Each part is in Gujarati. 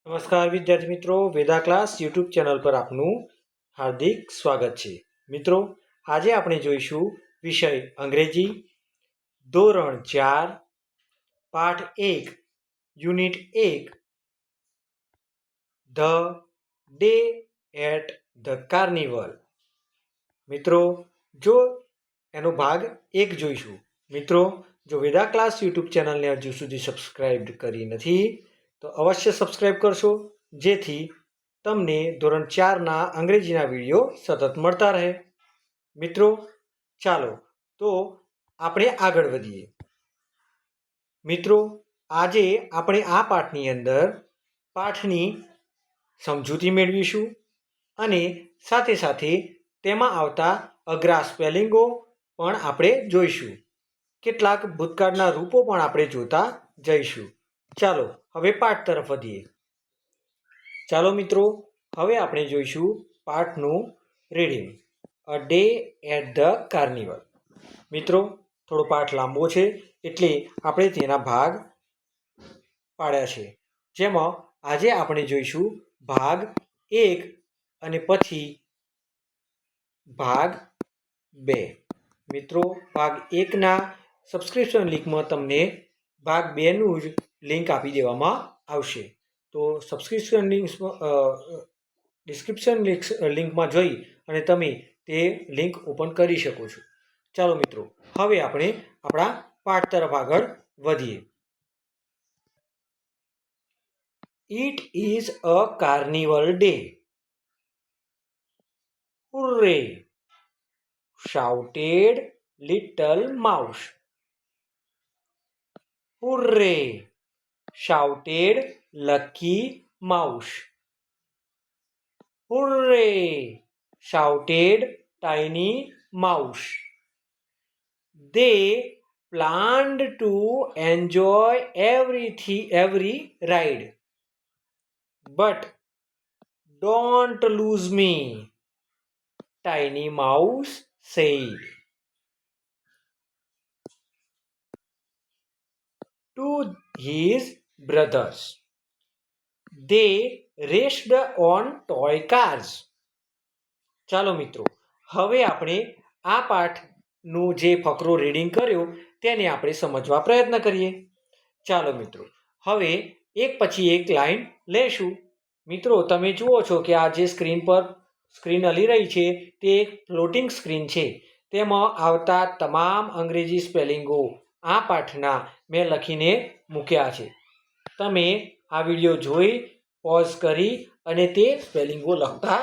નમસ્કાર વિદ્યાર્થી મિત્રો, વેદા ક્લાસ યુટ્યુબ ચેનલ પર આપનું હાર્દિક સ્વાગત છે. મિત્રો, આજે આપણે જોઈશું વિષય અંગ્રેજી, ધોરણ 4, પાઠ 1, unit 1, the day at the carnival. મિત્રો, જો એનો ભાગ 1 જોઈશું. મિત્રો, જો વેદા ક્લાસ યુટ્યુબ ચેનલને હજુ સુધી સબસ્ક્રાઇબ કરી નથી તો અવશ્ય સબસ્ક્રાઇબ કરશો, જેથી તમને ધોરણ 4ના અંગ્રેજીના વિડીયો સતત મળતા રહે. મિત્રો, ચાલો તો આપણે આગળ વધીએ. મિત્રો, આજે આપણે આ પાઠની અંદર પાઠની સમજૂતી મેળવીશું અને સાથે સાથે તેમાં આવતા અઘરા સ્પેલિંગો પણ આપણે જોઈશું. કેટલાક ભૂતકાળના રૂપો પણ આપણે જોતા જઈશું. ચાલો હવે પાઠ તરફ વધીએ. ચાલો મિત્રો, હવે આપણે જોઈશું પાઠનું reading. A day at the carnival. મિત્રો, થોડો પાઠ લાંબો છે એટલે આપણે તેના ભાગ પાડ્યા છે. જેમાં આજે આપણે જોઈશું ભાગ 1 અને પછી ભાગ 2. મિત્રો, ભાગ 1ના સબસ્ક્રિપ્શન લિંકમાં તમને ભાગ 2નું જ લિંક આપી દેવામાં આવશે. તો સબસ્ક્રિપ્શન ડિસ્ક્રિપ્શન લિંકમાં જઈ અને તમે તે લિંક ઓપન કરી શકો છો. ચાલો મિત્રો, હવે આપણે આપણા પાઠ તરફ આગળ વધીએ. It is a carnival day. Hooray! Shouted Little Mouse. Hooray! Shouted Lucky Mouse. Hooray! Shouted Tiny Mouse. They planned to enjoy every ride. But don't lose me, Tiny Mouse said. To his brothers. They raced on toy cars. ચાલો મિત્રો, હવે આપણે આ પાઠનું જે ફકરો રીડિંગ કર્યો તેને આપણે સમજવા પ્રયત્ન કરીએ. ચાલો મિત્રો, હવે એક પછી એક લાઈન લેશું. મિત્રો, તમે જુઓ છો કે આ જે સ્ક્રીન હલી રહી છે તે એક ફ્લોટિંગ સ્ક્રીન છે. તેમાં આવતા તમામ અંગ્રેજી સ્પેલિંગો આ પાઠના મેં લખીને મૂક્યા છે. તમે આ વિડીયો જોઈ પોઝ કરી અને તે સ્પેલિંગો લખતા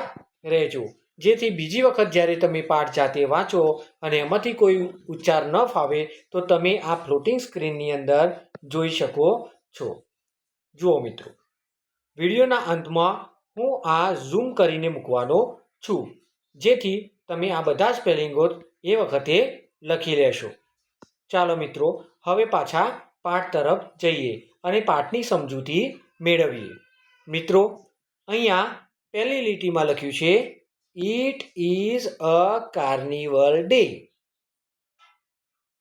રહેજો, જેથી બીજી વખત જ્યારે તમે પાઠ જાતે વાંચો અને એમાંથી કોઈ ઉચ્ચાર ન ફાવે તો તમે આ ફ્લોટિંગ સ્ક્રીનની અંદર જોઈ શકો છો. જુઓ મિત્રો, વિડીયોના અંતમાં હું આ ઝૂમ કરીને મૂકવાનો છું, જેથી તમે આ બધા સ્પેલિંગો એ વખતે લખી લેશો. ચાલો મિત્રો, હવે પાછા પાઠ તરફ જઈએ અને પાઠની સમજૂતી મેળવીએ. મિત્રો, અહીંયા પહેલી લીટીમાં લખ્યું છે it is a carnival day.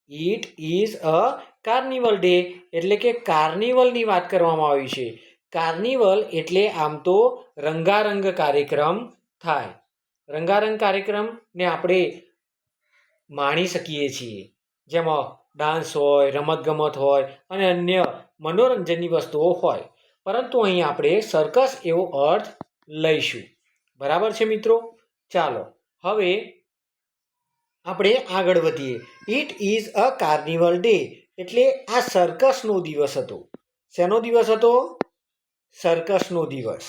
It is a carnival day એટલે કે કાર્નિવલની વાત કરવામાં આવી છે. કાર્નિવલ એટલે આમ તો રંગારંગ કાર્યક્રમ થાય. રંગારંગ કાર્યક્રમને આપણે માણી શકીએ છીએ, જેમાં ડાન્સ હોય, રમતગમત હોય અને અન્ય મનોરંજનની વસ્તુઓ હોય. પરંતુ અહીં આપણે સર્કસ એવો અર્થ લઈશું. બરાબર છે મિત્રો? ચાલો હવે આપણે આગળ વધીએ. It is a carnival day એટલે આ સર્કસનો દિવસ હતો. શેનો દિવસ હતો? સર્કસનો દિવસ.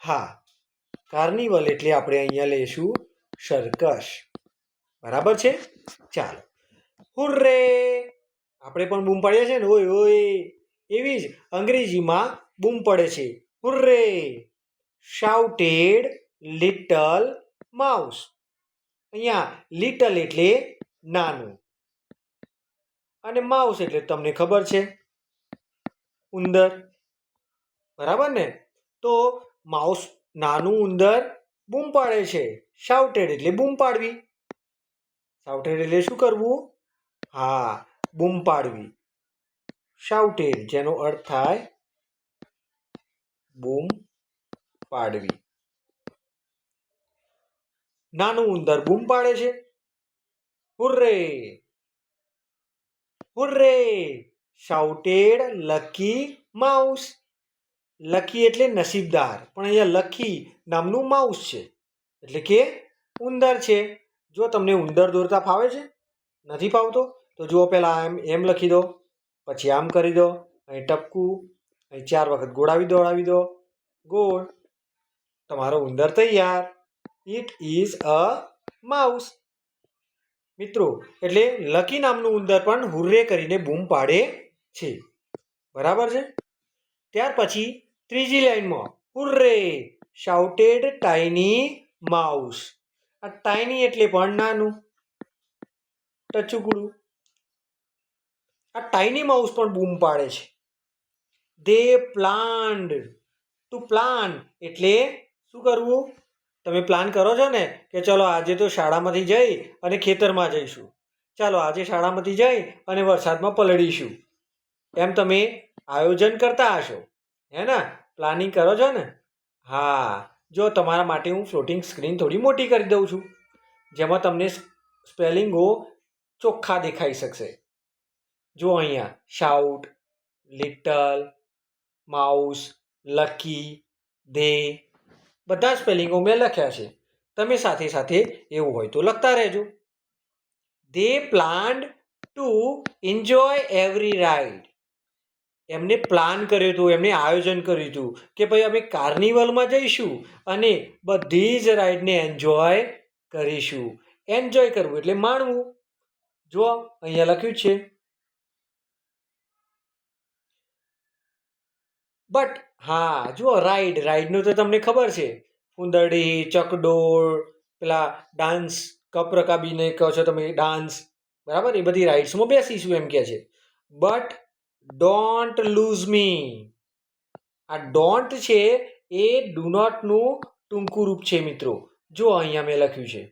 હા, કાર્નિવલ એટલે આપણે અહીંયા લઈશું સર્કસ. બરાબર છે? ચાલો. હુર્રે! આપણે પણ બૂમ પાડીએ છીએ ને, ઓય ઓય, એવી જ અંગ્રેજીમાં બૂમ પડે છે. હુર્રે! Shouted little mouse. અહીંયા લિટલ એટલે નાનું અને માઉસ એટલે તમને ખબર છે ઉંદર. બરાબર ને? તો માઉસ નાનું ઉંદર બૂમ પાડે છે. શાઉટેડ એટલે બૂમ પાડવી. શાઉટેડ એટલે શું કરવું? હા, બૂમ પાડવી. શાઉટેડ જેનો અર્થ થાય બૂમ પાડવી. નાનું ઉંદર બૂમ પાડે છે, હુર્રે હુર્રે શાઉટેડ લકી માઉસ. લકી એટલે નસીબદાર, પણ અહીંયા લકી નામનું માઉસ છે, એટલે કે ઉંદર છે. જો તમને ઉંદર દોરતા ફાવે છે? નથી ફાવતો? તો જુઓ, પહેલાં એમ લખી દો, પછી આમ કરી દો, અહીં ટપકું, અહીં 4 વખત દોડાવી દો, ગોળ. તમારો ઉંદર તૈયાર. It is a mouse. મિત્રો, એટલે લકી નામનું ઉંદર પણ હુર્રે કરીને બૂમ પાડે છે. બરાબર છે? ત્યાર પછી ત્રીજી લાઈનમાં હુર્રે શાઉટેડ ટાઇની માઉસ. આ ટાઇની એટલે પણ નાનું, ટચુકડું. આ ટાઇની માઉસ પણ બૂમ પાડે છે. દે પ્લાન્ડ. ટુ પ્લાન એટલે શું કરવું? તમે પ્લાન કરો છો ને કે ચલો આજે તો શાળામાંથી જઈ અને ખેતરમાં જઈશું, ચાલો આજે શાળામાંથી જઈ અને વરસાદમાં પલળીશું, એમ તમે આયોજન કરતા હશો, હે ને? પ્લાનિંગ કરો છો ને? હા, જો તમારા માટે હું ફ્લોટિંગ સ્ક્રીન થોડી મોટી કરી દઉં છું, જેમાં તમને સ્પેલિંગો ચોખ્ખા દેખાઈ શકશે. જો અહીંયા શાઉટ, લિટલ, માઉસ, લકી, દે બધા સ્પેલિંગો મેં લખ્યા છે. તમે સાથે સાથે એવું હોય તો લખતા રહેજો. They planned to enjoy every ride. એમને પ્લાન કર્યું હતું, એમને આયોજન કર્યું હતું કે ભાઈ અમે કાર્નિવલમાં જઈશું અને બધી જ રાઇડને એન્જોય કરીશું. એન્જોય કરવું એટલે માણવું. જુઓ, અહીંયા લખ્યું છે. બટ હા, જુઓ, રાઈડનું તો તમને ખબર છે. ઉંદરડી, ચકડોળ, પેલા ડાન્સ, કપ રકાબીને કહો છો તમે, ડાન્સ, બરાબર? એ બધી રાઇડ્સમાં બેસીશું એમ કે છે. બટ ડોન્ટ લૂઝ મી. આ ડોન્ટ છે એ ડુ નોટનું ટૂંકું રૂપ છે મિત્રો. જો અહીંયા મેં લખ્યું છે,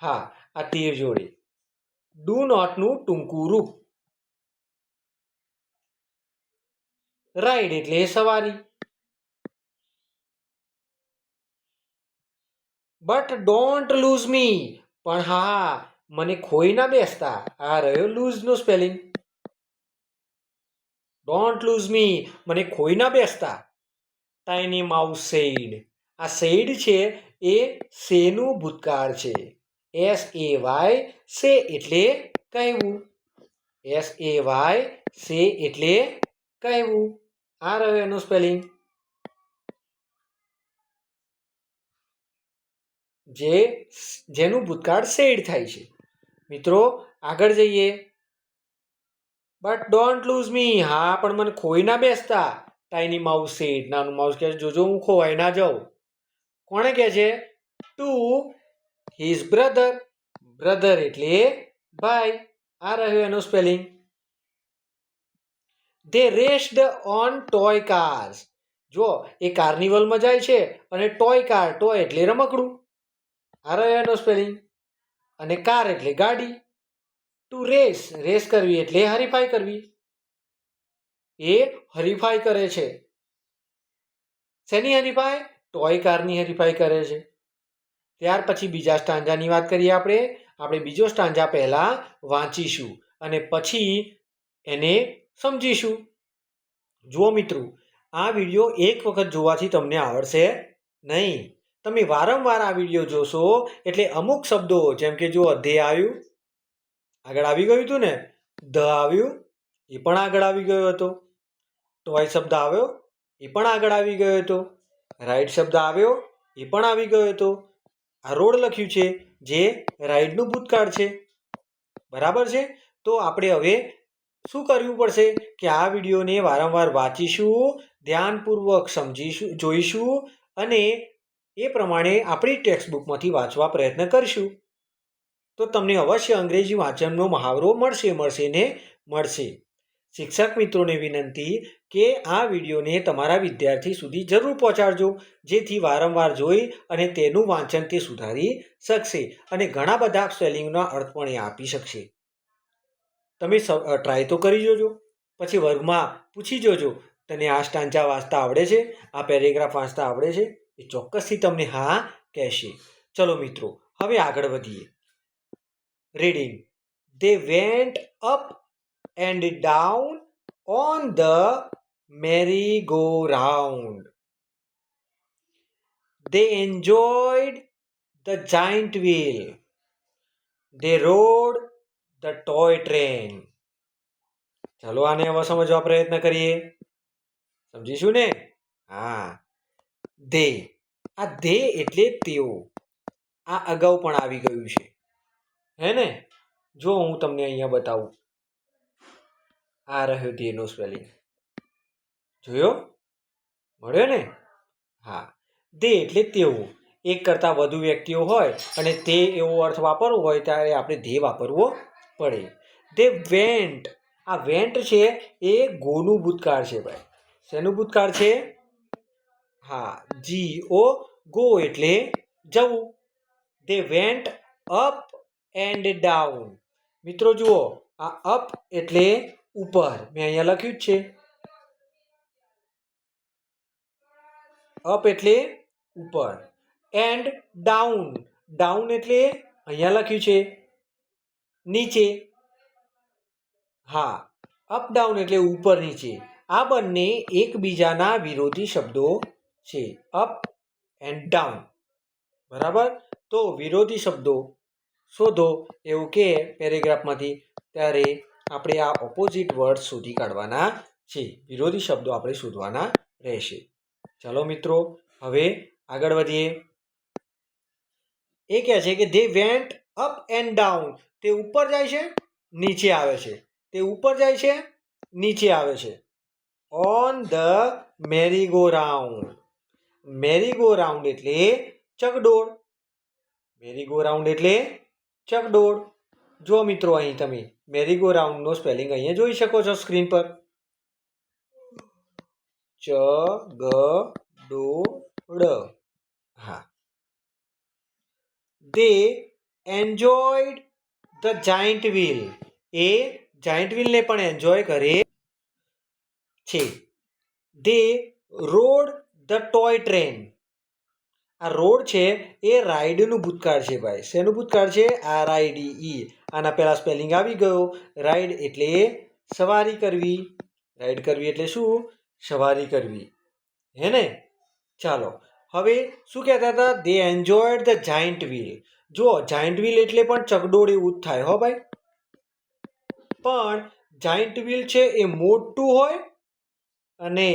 હા, આ તીર જોડે ડુ નોટનું ટૂંકું રૂપ. રાઈડ એટલે સવારી. બટ ડોન્ટ લૂઝ મી, પણ હા, મને ખોઈ ના બેસતા. આ રહ્યો લૂઝનો સ્પેલિંગ. ડોન્ટ લૂઝ મી, મને ખોઈ ના બેસતા. Tiny mouse said. આ સેડ છે એ સેનું ભૂતકાળ છે. SAY, સે એટલે કહેવું. SAY, સે એટલે કહેવું. આ રહ્યો એનું સ્પેલિંગ. જેનું ભૂતકાળ સેડ થાય છે. મિત્રો, આગળ જઈએ. બટ ડોન્ટ લૂઝ મી, હા, પણ મને ખોઈ ના બેસતા. Tiny mouse said. નાનું માઉસ કહે છે, જોજો હું ખોવાઈ ના જાઉં. કોણે કહે છે? To his brother. બ્રધર એટલે ભાઈ. આ રહ્યો એનો spelling. They raced on toy cars. જો, એ કાર્નિવલમાં જાય છે અને ટોય કાર, ટોય એટલે રમકડું. આ રહ્યો એનો સ્પેલિંગ. અને કાર એટલે ગાડી. ટુ રેસ, રેસ કરવી એટલે હરીફાઈ કરવી. એ હરીફાઈ કરે છે. શેની હરીફાઈ? ટોય કારની હરીફાઈ કરે છે. ત્યાર પછી બીજા સ્ટાન્જાની વાત કરીએ. આપણે બીજો સ્ટાન્જા પહેલા વાંચીશું અને પછી એને સમજીશું. જુઓ મિત્રો, આ વિડીયો એક વખત જોવાથી તમને આવડશે નહીં. તમે વારંવાર આ વિડીયો જોશો એટલે અમુક શબ્દો, જેમ કે જુઓ, ધે આવ્યું, આગળ આવી ગયું હતું ને. ધ આવ્યું, એ પણ આગળ આવી ગયો હતો. ટોય શબ્દ આવ્યો, એ પણ આગળ આવી ગયો હતો. રાઈડ શબ્દ આવ્યો, એ પણ આવી ગયો હતો. આ રોડ લખ્યું છે, જે રાઈડનું ભૂતકાળ છે. બરાબર છે? તો આપણે હવે શું કરવું પડશે કે આ વિડીયોને વારંવાર વાંચીશું, ધ્યાનપૂર્વક સમજીશું, જોઈશું અને એ પ્રમાણે આપણી ટેક્સ્ટ બુકમાંથી વાંચવા પ્રયત્ન કરીશું. તો તમને અવશ્ય અંગ્રેજી વાંચનનો મહાવરો મળશે. શિક્ષક મિત્રોને વિનંતી કે આ વિડીયોને તમારા વિદ્યાર્થી સુધી જરૂર પહોંચાડજો, જેથી વારંવાર જોઈ અને તેનું વાંચન તે સુધારી શકશે અને ઘણા બધા સ્પેલિંગના અર્થ પણ એ આપી શકશે. તમે ટ્રાય તો કરી જોજો, પછી વર્ગમાં પૂછી જોજો તને આ સ્ટાન્ચા વાંચતા આવડે છે, આ પેરેગ્રાફ વાંચતા આવડે છે? એ ચોક્કસથી તમને હા કહેશે. ચલો મિત્રો, હવે આગળ વધીએ. Reading. They went up and down on the merry-go-round. They enjoyed the giant wheel. They rode the toy train. ચાલો આને હવે સમજવા પ્રયત્ન કરીએ. સમજીશું ને? હા. they. આ they એટલે તેઓ. આ અગાઉ પણ આવી ગયું છે, હે ને? જો હું તમને અહીંયા બતાવું. આ રહ્યો ધેયનો સ્પેલિંગ. જોયો? મળ્યો ને? હા. દે એટલે તેઓ. એક કરતાં વધુ વ્યક્તિઓ હોય અને તે એવો અર્થ વાપરવો હોય ત્યારે આપણે ધે વાપરવો પડે. દે વેન્ટ. આ વેન્ટ છે એ ગોનું ભૂતકાળ છે ભાઈ. શેનું ભૂતકાળ છે? હા, GO, ગો એટલે જવું. દે વેન્ટ અપ એન્ડ ડાઉન. મિત્રો જુઓ, આ અપ એટલે ઉપર. મેં અહીંયા લખ્યું જ છે. અપ એટલે ઉપર. And down. ડાઉન એટલે અહીંયા લખ્યું છે નીચે. હા, અપ ડાઉન એટલે ઉપર નીચે. આ બંને એકબીજાના વિરોધી શબ્દો છે. Up and down. બરાબર? તો વિરોધી શબ્દો શોધો એવું કે પેરેગ્રાફમાંથી, ત્યારે આપણે આ ઓપોઝિટ વર્ડ શોધી કાઢવાના છે. વિરોધી શબ્દો આપણે શોધવાના રહેશે. ચલો મિત્રો, હવે આગળ વધીએ. એ કહે છે કે દે વેન્ટ અપ એન્ડ ડાઉન. તે ઉપર જાય છે, નીચે આવે છે. તે ઉપર જાય છે, નીચે આવે છે. On the merry go round. Merry go round એટલે ચકડોળ. મેરી ગો રાઉન્ડ એટલે ચકડોળ. જો મિત્રો, અહીં તમે મેરી ગો રાઉન્ડનો સ્પેલિંગ અહીંયા જોઈ શકો છો સ્ક્રીન પર. ચગડોળ. હા. They enjoyed the giant wheel. A giant wheel ને પણ એન્જોય કરે છે. They rode the toy train. આ રોડ છે એ રાઈડનું ભૂતકાળ છે ભાઈ. શેનું ભૂતકાળ છે? RIDE. આના પહેલા સ્પેલિંગ આવી ગયો. રાઈડ એટલે સવારી કરવી. રાઈડ કરવી એટલે શું? સવારી કરવી, હે ને? ચાલો, હવે શું કહેતા હતા? દે એન્જોયડ ધ જાયન્ટ વ્હીલ. જો જાયન્ટ વ્હીલ એટલે પણ ચકડોળ એવું જ થાય હો ભાઈ. પણ જાયન્ટ વ્હીલ છે એ મોટું હોય અને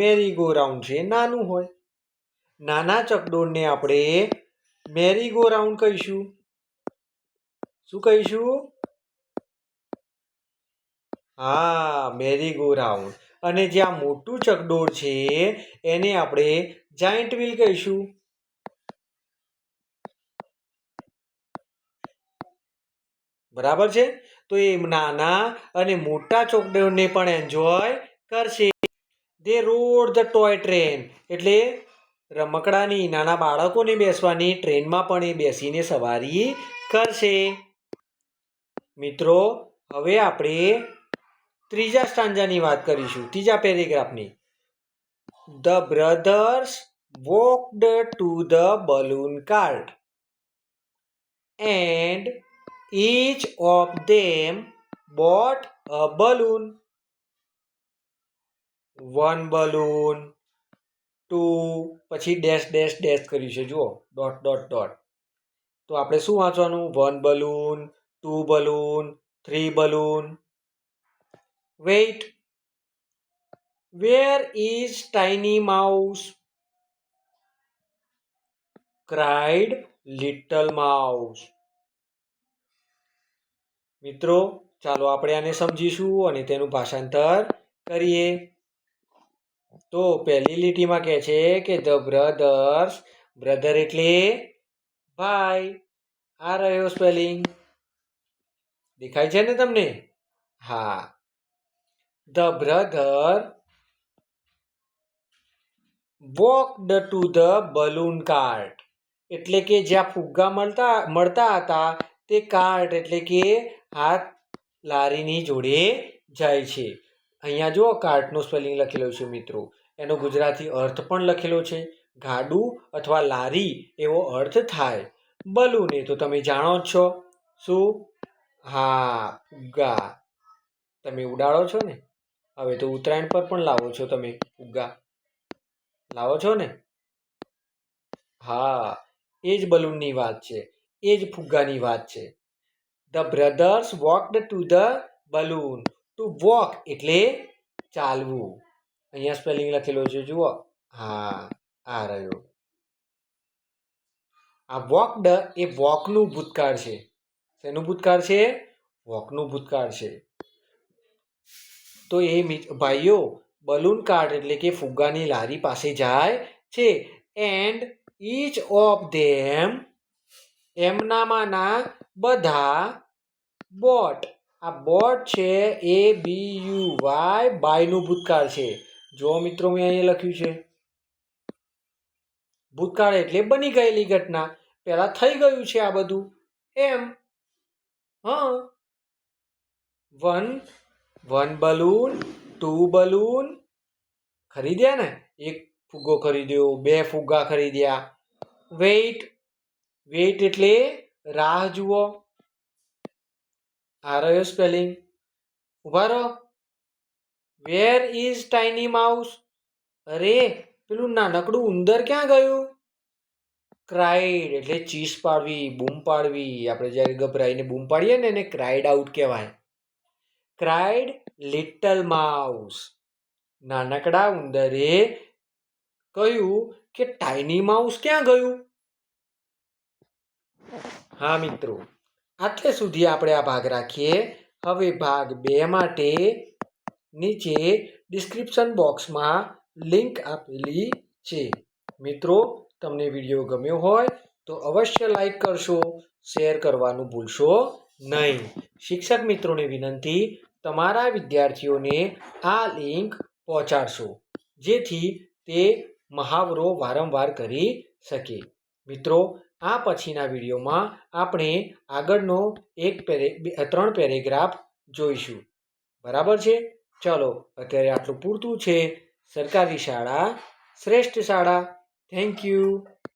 મેરી ગો રાઉન્ડ છે નાનું હોય. નાના ચકડોળને આપણે મેરી ગો રાઉન્ડ કહીશું. શું કહીશું? હા, મેરી ગો રાઉન્ડ. અને જે આ મોટું ચકડોળ છે એને આપણે જાયન્ટ વ્હીલ કહીશું. બરાબર છે? તો એ નાના અને મોટા ચકડોળને પણ એન્જોય કરશે. દે રોડ ધ ટોય ટ્રેન એટલે રમકડાની, નાના બાળકોને બેસવાની ટ્રેનમાં પણ એ બેસીને સવારી કરશે. મિત્રો, હવે આપણે ત્રીજા સ્ટાન્જાની વાત કરીશું, ત્રીજા પેરેગ્રાફની. The brothers walked to the balloon cart and each of them bought a balloon. One balloon, two, પછી ડેશ ડેશ ડેશ કર્યું છે, જુઓ, ડોટ ડોટ ડોટ. તો આપણે શું વાંચવાનું? 1 balloon, 2 balloon, 3 balloon. Wait, where is Tiny Mouse? Cried Little Mouse. મિત્રો, ચાલો આપણે આને સમજીશું અને તેનું ભાષાંતર કરીએ. તો પહેલી લીટીમાં કહે છે કે ધ બ્રધર્સ. બ્રધર એટલે ભાઈ. આ રહ્યો સ્પેલિંગ. દેખાય છે ને તમને? હા. The brother walked to the balloon cart એટલે કે જ્યાં ફુગ્ગા મળતા હતા તે કાર્ટ એટલે કે હાથ લારીની જોડે જાય છે. અહીંયા જો કાર્ટનો સ્પેલિંગ લખેલો છે મિત્રો, એનો ગુજરાતી અર્થ પણ લખેલો છે. ગાડું અથવા લારી એવો અર્થ થાય. બલૂન એ તો તમે જાણો જ છો. શું? હા, ફુગ્ગા. તમે ઉડાડો છો ને. હવે તો ઉત્તરાયણ પર પણ લાવો છો તમે ફુગ્ગા. લાવો છો ને. હા, એ જ બલૂનની વાત છે, એ જ ફુગ્ગાની વાત છે. The brothers walked to the balloon. Two walk એટલે ચાલવું. અહીંયા સ્પેલિંગ લખેલો છે જુઓ. હા, આ રહ્યો. આ વોકડ એ વોકનું ભૂતકાળ છે. શેનું ભૂતકાળ છે? વોકનું ભૂતકાળ છે. તો એ ભાઈઓ બલૂન કાર્ટ એટલે કે ફુગ્ગાની લારી પાસે જાય છે. એન્ડ ઈચ ઓફ ધેમ એમનામાંના બધા બોટ. આ બોટ છે એ BUY બાયનું ભૂતકાળ છે. જો મિત્રો મેં અહીંયા લખ્યું છે. ભૂતકાળ એટલે બની ગયેલી ઘટના, પહેલા થઈ ગયું છે આ બધું એમ. હા, વન બલૂન, 2 બલૂન ખરીદ્યા ને. એક ફુગ્ગો ખરીદ્યો, 2 ફુગ્ગા ખરીદ્યા. વેઇટ એટલે રાહ જુઓ. આ રહ્યો સ્પેલિંગ. ઉભા રહો. Where is tiny mouse. અરે પેલું નાનકડું ઉંદર ક્યાં ગયું? ક્રાઇડ એટલે ચીસ પાડવી, બૂમ પાડવી. આપણે જ્યારે ગભરાઈને બૂમ પાડીએ ને એને ક્રાઇડ આઉટ કહેવાય. Cried little mouse. નાનકડા ઉંદરે કહ્યું કે ટાઇની માઉસ ક્યાં ગયું? હા મિત્રો, આટલે સુધી આપણે આ ભાગ રાખીએ. હવે ભાગ 2 માટે નીચે ડિસ્ક્રિપ્શન બોક્સમાં લિંક આપેલી છે. મિત્રો, તમને વિડીયો ગમ્યો હોય તો અવશ્ય લાઈક કરશો, શેર કરવાનું ભૂલશો નહીં. શિક્ષક મિત્રોને વિનંતી, તમારા વિદ્યાર્થીઓને આ લિંક પહોંચાડશો, જેથી તે મહાવરો વારંવાર કરી શકે. મિત્રો, આ પછીના વિડીયોમાં આપણે આગળનો 3 પેરેગ્રાફ જોઈશું. બરાબર છે? ચલો, અત્યારે આટલું પૂરતું છે. સરકારી શાળા શ્રેષ્ઠ શાળા. Thank you.